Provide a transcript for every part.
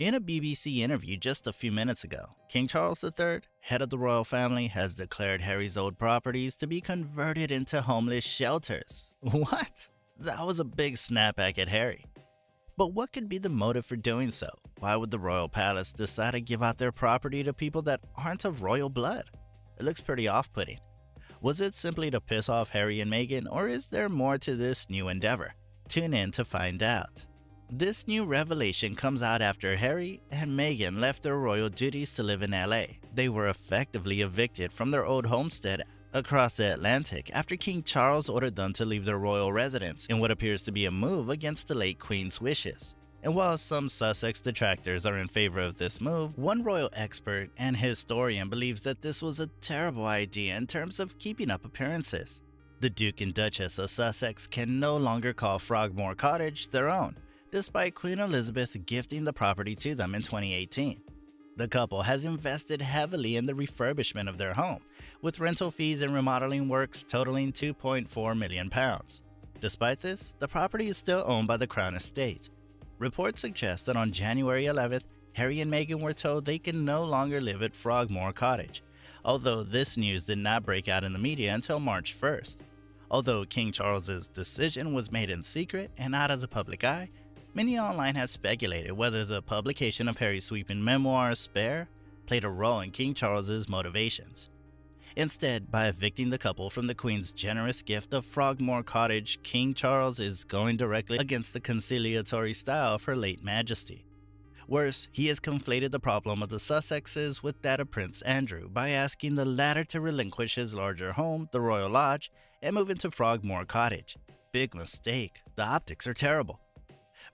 In a BBC interview just a few minutes ago, King Charles III, head of the royal family, has declared Harry's old properties to be converted into homeless shelters. What? That was a big snapback at Harry. But what could be the motive for doing so? Why would the royal palace decide to give out their property to people that aren't of royal blood? It looks pretty off-putting. Was it simply to piss off Harry and Meghan, or is there more to this new endeavor? Tune in to find out. This new revelation comes out after Harry and Meghan left their royal duties to live in LA. They were effectively evicted from their old homestead across the Atlantic after King Charles ordered them to leave their royal residence in what appears to be a move against the late Queen's wishes. And while some Sussex detractors are in favor of this move, one royal expert and historian believes that this was a terrible idea in terms of keeping up appearances. The Duke and Duchess of Sussex can no longer call Frogmore Cottage their own, despite Queen Elizabeth gifting the property to them in 2018. The couple has invested heavily in the refurbishment of their home, with rental fees and remodeling works totaling £2.4 million. Despite this, the property is still owned by the Crown Estate. Reports suggest that on January 11th, Harry and Meghan were told they can no longer live at Frogmore Cottage, although this news did not break out in the media until March 1st. Although King Charles's decision was made in secret and out of the public eye, many online have speculated whether the publication of Harry's sweeping memoir, Spare, played a role in King Charles's motivations. Instead, by evicting the couple from the Queen's generous gift of Frogmore Cottage, King Charles is going directly against the conciliatory style of Her late Majesty. Worse, he has conflated the problem of the Sussexes with that of Prince Andrew by asking the latter to relinquish his larger home, the Royal Lodge, and move into Frogmore Cottage. Big mistake. The optics are terrible.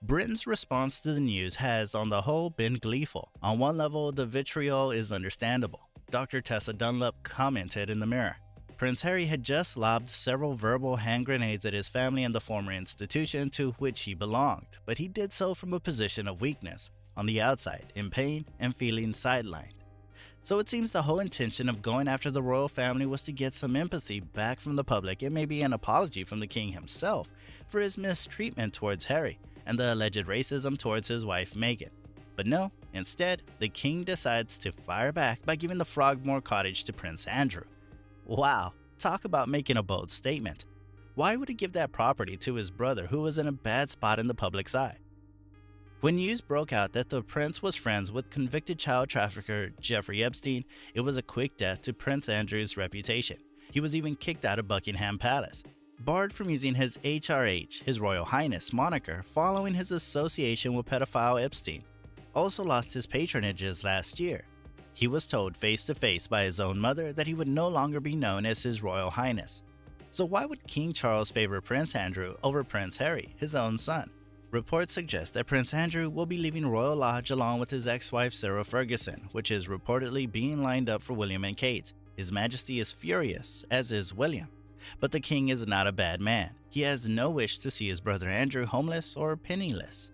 Britain's response to the news has, on the whole, been gleeful. On one level, the vitriol is understandable. Dr. Tessa Dunlop commented in the Mirror. Prince Harry had just lobbed several verbal hand grenades at his family and the former institution to which he belonged, but he did so from a position of weakness, on the outside, in pain and feeling sidelined. So it seems the whole intention of going after the royal family was to get some empathy back from the public and maybe an apology from the king himself for his mistreatment towards Harry and the alleged racism towards his wife Meghan. But no, instead, the king decides to fire back by giving the Frogmore Cottage to Prince Andrew. Wow, talk about making a bold statement. Why would he give that property to his brother who was in a bad spot in the public's eye? When news broke out that the prince was friends with convicted child trafficker Jeffrey Epstein, it was a quick death to Prince Andrew's reputation. He was even kicked out of Buckingham Palace, barred from using his HRH, His Royal Highness moniker, following his association with pedophile Epstein. Also lost his patronages last year. He was told face-to-face by his own mother that he would no longer be known as His Royal Highness. So why would King Charles favor Prince Andrew over Prince Harry, his own son? Reports suggest that Prince Andrew will be leaving Royal Lodge along with his ex-wife Sarah Ferguson, which is reportedly being lined up for William and Kate. His Majesty is furious, as is William. But the king is not a bad man. He has no wish to see his brother Andrew homeless or penniless.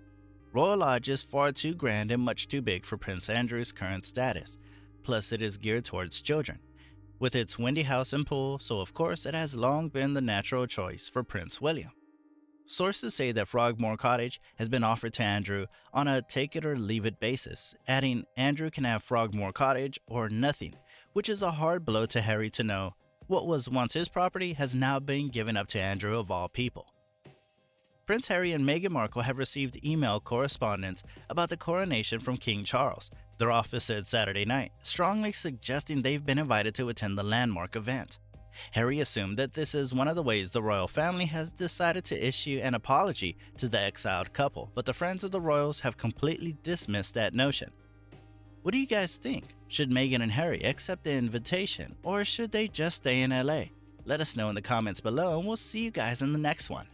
Royal Lodge is far too grand and much too big for Prince Andrew's current status, plus it is geared towards children, with its windy house and pool, so of course it has long been the natural choice for Prince William. Sources say that Frogmore Cottage has been offered to Andrew on a take-it-or-leave-it basis, adding Andrew can have Frogmore Cottage or nothing, which is a hard blow to Harry to know what was once his property has now been given up to Andrew of all people. Prince Harry and Meghan Markle have received email correspondence about the coronation from King Charles, their office said Saturday night, strongly suggesting they've been invited to attend the landmark event. Harry assumed that this is one of the ways the royal family has decided to issue an apology to the exiled couple, but the friends of the royals have completely dismissed that notion. What do you guys think? Should Meghan and Harry accept the invitation, or should they just stay in LA? Let us know in the comments below, and we'll see you guys in the next one.